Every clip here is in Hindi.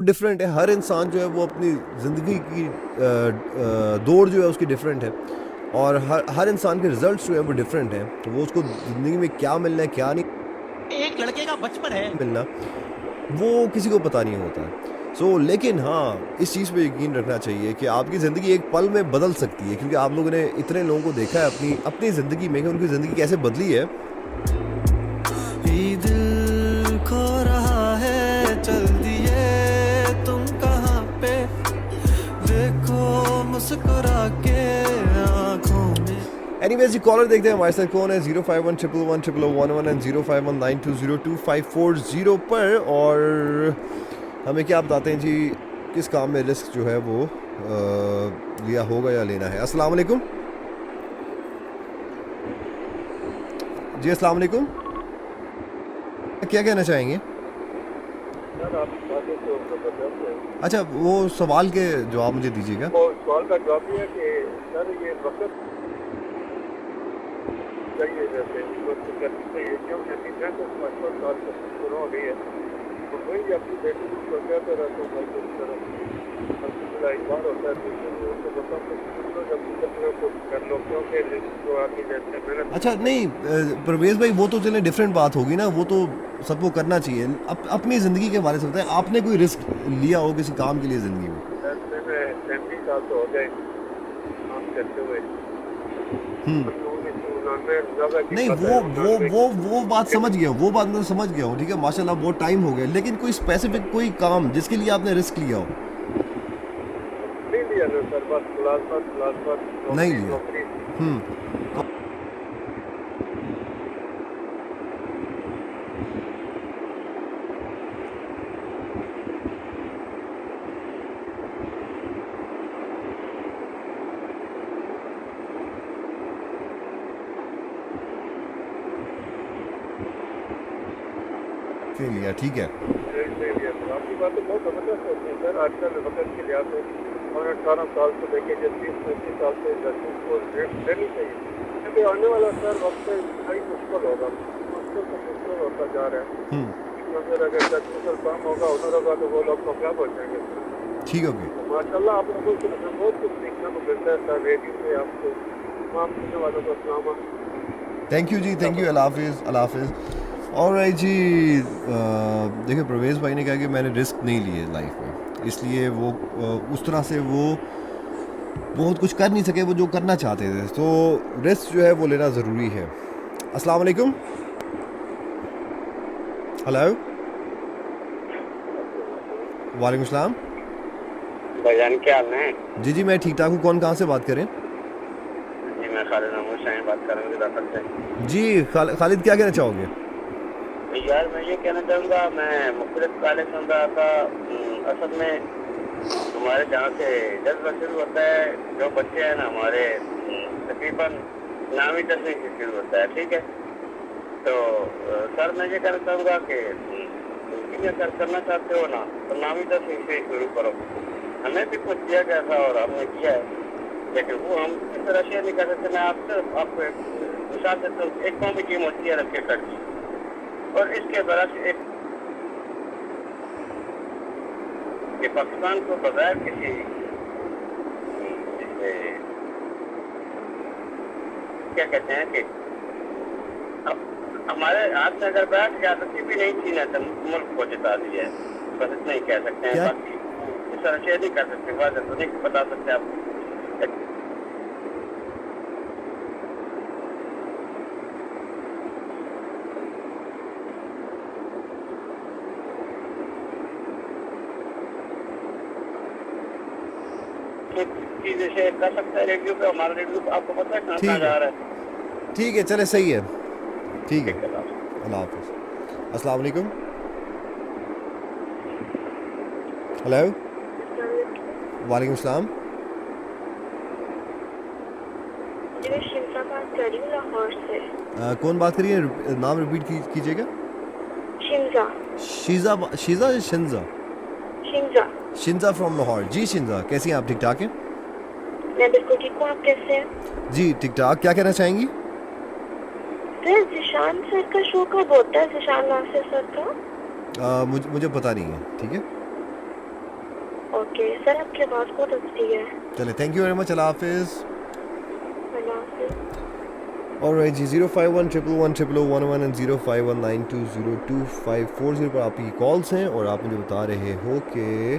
डिफरेंट है। हर इंसान जो है वो अपनी ज़िंदगी की दौड़ जो है उसकी डिफरेंट है, और हर हर इंसान के रिजल्ट्स जो है वो डिफरेंट हैं। तो वो उसको ज़िंदगी में क्या मिलना है, क्या नहीं एक लड़के का बचपन है। मिलना, वो किसी को पता नहीं होता है। लेकिन हाँ, इस चीज़ पे यकीन रखना चाहिए कि आपकी ज़िंदगी एक पल में बदल सकती है, क्योंकि आप लोगों ने इतने लोगों को देखा है अपनी अपनी ज़िंदगी में कि उनकी ज़िंदगी कैसे बदली है। ये दिल खो रहा है, चल दिए तुम कहाँ पे, देखो मुस्कुरा के आँखों में। एनीवेज, ये कॉलर देखते हैं हमारे साथ कौन है। 051111111 एंड 0519202540 पर। और हमें क्या बताते हैं जी, किस काम में रिस्क जो है वो लिया होगा या लेना है। अस्सलाम वालेकुम जी, अस्सलाम वालेकुम। क्या कहना चाहेंगे? सर आपकी बातें तो ज़बरदस्त है। अच्छा, वो सवाल के जवाब मुझे दीजिएगा। वो सवाल का जवाब ये है कि सर ये वक्त चाहिए जैसे वक्त करनी चाहिए, क्योंकि मैं तो 55 साल तक शुरू हो गई है, तो वही अपनी बेटी को कहते रहता हूँ भाई को तरफ अल्हम्दुलिल्लाह एक बार होता है, दूसरे को उनको बताओ कि दूसरों जब करने को कर लो, क्योंकि जो आदमी जैसे मेहनत अच्छा नहीं, परवेज भाई, वो तो चलें डिफरेंट बात होगी ना, वो तो सबको करना चाहिए। अपनी ज़िंदगी के बारे में बताएं, आपने कोई रिस्क लिया हो किसी काम के लिए ज़िंदगी में? करने में 35 साल तो हो गए काम करते हुए। हम्म। 1999 की नहीं, बात है, वो वो 99 वो वो बात समझ गया हूँ, वो बात मैं समझ गया हूँ, ठीक है, माशाल्लाह बहुत टाइम हो गया, लेकिन कोई स्पेसिफिक कोई काम जिसके लिए आपने रिस्क लिया हो? नहीं लिया ना सर, बस मुलाजमत नहीं नौकरी लिया। नौकरी। हम्म। नहीं लिया, ठीक है। नहीं लिया सर, आपकी बातें बहुत ज़बरदस्त होती हैं सर। आजकल वक्त के लिहाज से और 18 साल से लेके जब 30-35 साल से लड़कों को लेनी चाहिए, क्योंकि आने वाला सर वक्त बड़ी मुश्किल होगा, मुश्किल से मुश्किल होता जा रहा है। हम्म। अगर टेक्निकल काम होगा, हुनर होगा, तो वो लोग कामयाब हो जाएंगे सर। ठीक है, ओके। तो माशाल्लाह आप लोगों से हमें बहुत कुछ सीखने को मिलता है सर, रेडियो से आपको तमाम सुनने वालों को सलाम। थैंक यू जी, थैंक यू। अल्लाह हाफिज़, अल्लाह हाफिज़। और राइट जी, देखिए, प्रवेश भाई ने कहा कि मैंने रिस्क नहीं लिए लाइफ में, इसलिए वो उस तरह से वो बहुत कुछ कर नहीं सके वो जो करना चाहते थे। तो रिस्क जो है वो लेना ज़रूरी है। अस्सलाम वालेकुम। हेलो। वालेकुम सलाम। भाईजान क्या हाल है? जी जी, मैं ठीक ठाक हूँ। कौन कहाँ से बात करें? जी मैं खालिद अहमद शाहीन बात कर रहा हूँ दाखिल से। जी खालिद, क्या कहना चाहोगे? यार मैं ये कहना चाहूँगा, मैं मुख्तलिफ काले सुन रहा था। असल में हमारे जहाँ से जज्बा शुरू होता है, जो बच्चे हैं ना हमारे, तकरीबन 9वीं 10वीं से शुरू होता है, ठीक है। तो सर मैं ये कहना चाहूँगा कि जिंदगी में अगर करना चाहते हो ना तो 9वीं 10वीं से शुरू करो। हमें भी कुछ दिया गया था और हमने किया है, लेकिन वो हम इस तरह शेयर नहीं कर सकते। मैं आपको एक मिसाल देता हूँ। एक कौमी टीम होती है क्रिकेट की, और इसके बरस एक कि पाकिस्तान को बगैर किसी क्या कहते हैं कि हमारे हाथ में अगर बैठ गया तो भी नहीं छीना तो मुल्क को जिता दिया है, बस इतना ही कह सकते हैं। क्या? बाकी इस तरह शेयर नहीं कर सकते, वाजह तो नहीं बता सकते आप। चीजें शेयर कर सकते हैं रेडियो पे। हमारा रेडियो पे आपको पता है कहाँ ठीक कहाँ जा है, रहा है। ठीक है, चले, सही है, ठीक है। ठीक है। अल्लाह हाफिज़। अस्सलाम वालेकुम। हेलो। वालेकुम सलाम। जी मैं शिमसा बात कर रही हूँ लाहौर से। कौन बात करिए? नाम रिपीट कीजिएगा। शिमजा। शीज़ा, शीज़ा या शिंजा? शिमजा। शिंजा फ्रॉम लाहौर। जी शिंजा, कैसी हैं आप? ठीक ठाक हैं? मैं बिल्कुल ठीक हूँ, आप कैसे हैं? जी ठीक ठाक। क्या कहना चाहेंगी? सर जिशान सर का शो कब होता है, जिशान नासिर सर का? मुझे पता नहीं है, ठीक है। ओके सर, आपकी आवाज़ बहुत अच्छी है। चले, थैंक यू वेरी मच, अल्लाह हाफिज़। अल्लाह हाफिज़। ऑलराइट जी, 051110011 एंड 05192022540 पर आपकी कॉल्स हैं और आप मुझे बता रहे हो कि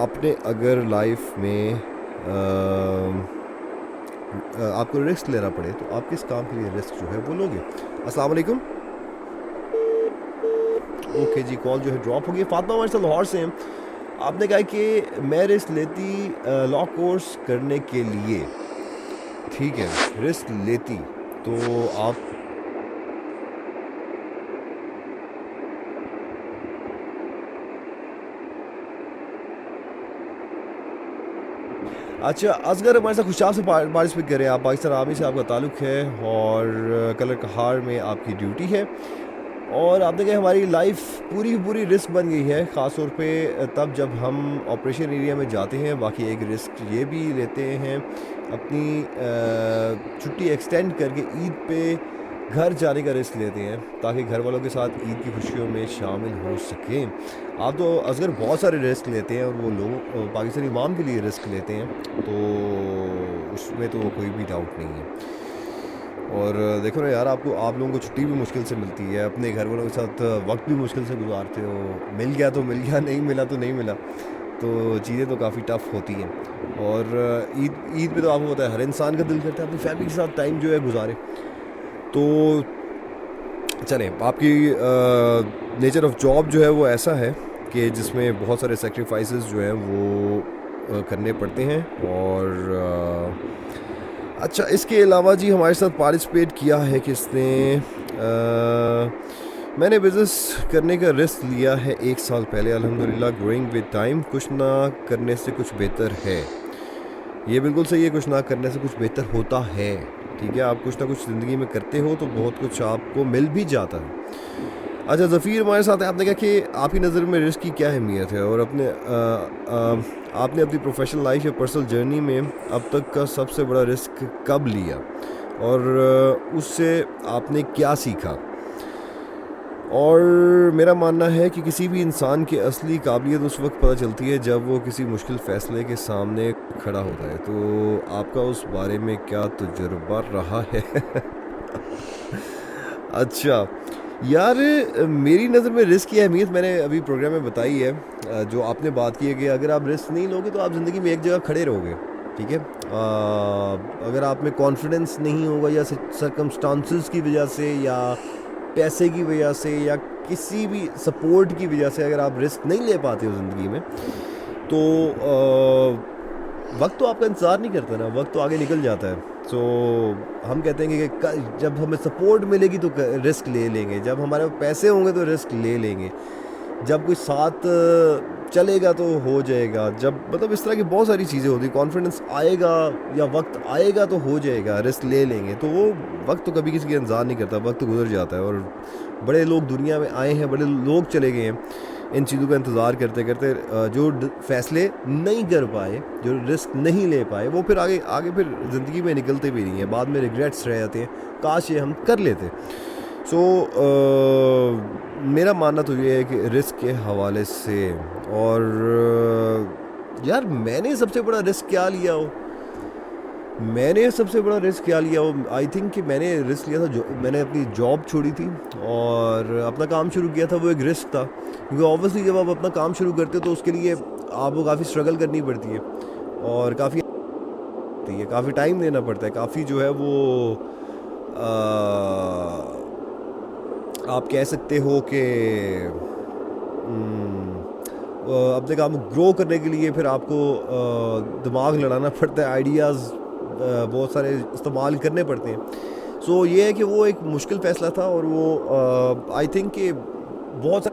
आपने अगर लाइफ में आपको रिस्क लेना पड़े तो आप किस काम के लिए रिस्क जो है वो लोगे। अस्सलाम वालेकुम। ओके जी, कॉल जो है ड्रॉप हो गई। फातिमा हमारे साथ लाहौर से हैं। आपने कहा कि मैं रिस्क लेती लॉ कोर्स करने के लिए, ठीक है, रिस्क लेती तो आप अच्छा, असगर हमारे साथ खुशाब से पार्टिसिपेट करें। आप पाकिस्तान आर्मी से आपका ताल्लुक़ है और कलर कहार में आपकी ड्यूटी है और आपने कहा हमारी लाइफ पूरी पूरी रिस्क बन गई है, ख़ास तौर पे तब जब हम ऑपरेशन एरिया में जाते हैं। बाकी एक रिस्क ये भी लेते हैं अपनी छुट्टी एक्सटेंड करके ईद पे घर जाने का रिस्क लेते हैं ताकि घर वालों के साथ ईद की खुशियों में शामिल हो सकें। आप तो असगर बहुत सारे रिस्क लेते हैं और वो लोग पाकिस्तानी इमाम के लिए रिस्क लेते हैं, तो उसमें तो कोई भी डाउट नहीं है। और देखो ना यार, आप लोगों को छुट्टी भी मुश्किल से मिलती है, अपने घर वालों के साथ वक्त भी मुश्किल से गुजारते हो। मिल गया तो मिल गया, नहीं मिला तो नहीं मिला, तो चीज़ें तो काफ़ी टफ होती हैं। और ईद पे तो आपको पता है हर इंसान का दिल करता है अपनी फैमिली के साथ टाइम जो है गुजारे। तो चलें, आपकी नेचर ऑफ जॉब जो है वो ऐसा है कि जिसमें बहुत सारे सेक्रीफाइसेस जो हैं वो करने पड़ते हैं। और अच्छा, इसके अलावा जी हमारे साथ पार्टिसिपेट किया है किसने, मैंने बिज़नेस करने का रिस्क लिया है 1 साल पहले। अल्हम्दुलिल्लाह, ग्रोइंग विद टाइम। कुछ ना करने से कुछ बेहतर है, ये बिल्कुल सही है, कुछ ना करने से कुछ बेहतर होता है। ठीक है, आप कुछ ना कुछ ज़िंदगी में करते हो तो बहुत कुछ आपको मिल भी जाता है। अच्छा, ज़फ़ीर हमारे साथ है। आपने कहा कि आपकी नज़र में रिस्क की क्या अहमियत है और आपने अपनी प्रोफेशनल लाइफ या पर्सनल जर्नी में अब तक का सबसे बड़ा रिस्क कब लिया और उससे आपने क्या सीखा। और मेरा मानना है कि किसी भी इंसान की असली काबिलियत उस वक्त पता चलती है जब वो किसी मुश्किल फ़ैसले के सामने खड़ा होता है। तो आपका उस बारे में क्या तजुर्बा रहा है? अच्छा यार, मेरी नज़र में रिस्क की अहमियत मैंने अभी प्रोग्राम में बताई है। जो आपने बात की है कि अगर आप रिस्क नहीं लोगे तो आप ज़िंदगी में एक जगह खड़े रहोगे। ठीक है, अगर आप में कॉन्फिडेंस नहीं होगा या सर्कमस्टांसेस की वजह से या पैसे की वजह से या किसी भी सपोर्ट की वजह से अगर आप रिस्क नहीं ले पाते हो ज़िंदगी में, तो वक्त तो आपका इंतज़ार नहीं करता ना, वक्त तो आगे निकल जाता है। तो हम कहते हैं कि जब हमें सपोर्ट मिलेगी तो रिस्क ले लेंगे, जब हमारे पैसे होंगे तो रिस्क ले लेंगे, जब कोई साथ चलेगा तो हो जाएगा, जब मतलब इस तरह की बहुत सारी चीज़ें होती। कॉन्फिडेंस आएगा या वक्त आएगा तो हो जाएगा, रिस्क ले लेंगे। तो वो वक्त तो कभी किसी का इंतज़ार नहीं करता, वक्त तो गुजर जाता है। और बड़े लोग दुनिया में आए हैं, बड़े लोग चले गए हैं इन चीज़ों का इंतज़ार करते करते। जो फ़ैसले नहीं कर पाए, जो रिस्क नहीं ले पाए, वो फिर आगे फिर ज़िंदगी में निकलते भी नहीं हैं, बाद में रिग्रेट्स रह जाते हैं, काश ये हम कर लेते। सो मेरा मानना तो ये है कि रिस्क के हवाले से। और यार, मैंने सबसे बड़ा रिस्क क्या लिया हो, आई थिंक कि मैंने रिस्क लिया था, मैंने अपनी जॉब छोड़ी थी और अपना काम शुरू किया था। वो एक रिस्क था, क्योंकि ऑब्वियसली जब आप अपना काम शुरू करते हो तो उसके लिए आपको काफ़ी स्ट्रगल करनी पड़ती है और काफ़ी टाइम देना पड़ता है, काफ़ी जो है वो आप कह सकते हो कि अपने काम ग्रो करने के लिए फिर आपको दिमाग लड़ाना पड़ता है, आइडियाज़ बहुत सारे इस्तेमाल करने पड़ते हैं। सो ये है कि वो एक मुश्किल फ़ैसला था और वो आई थिंक कि बहुत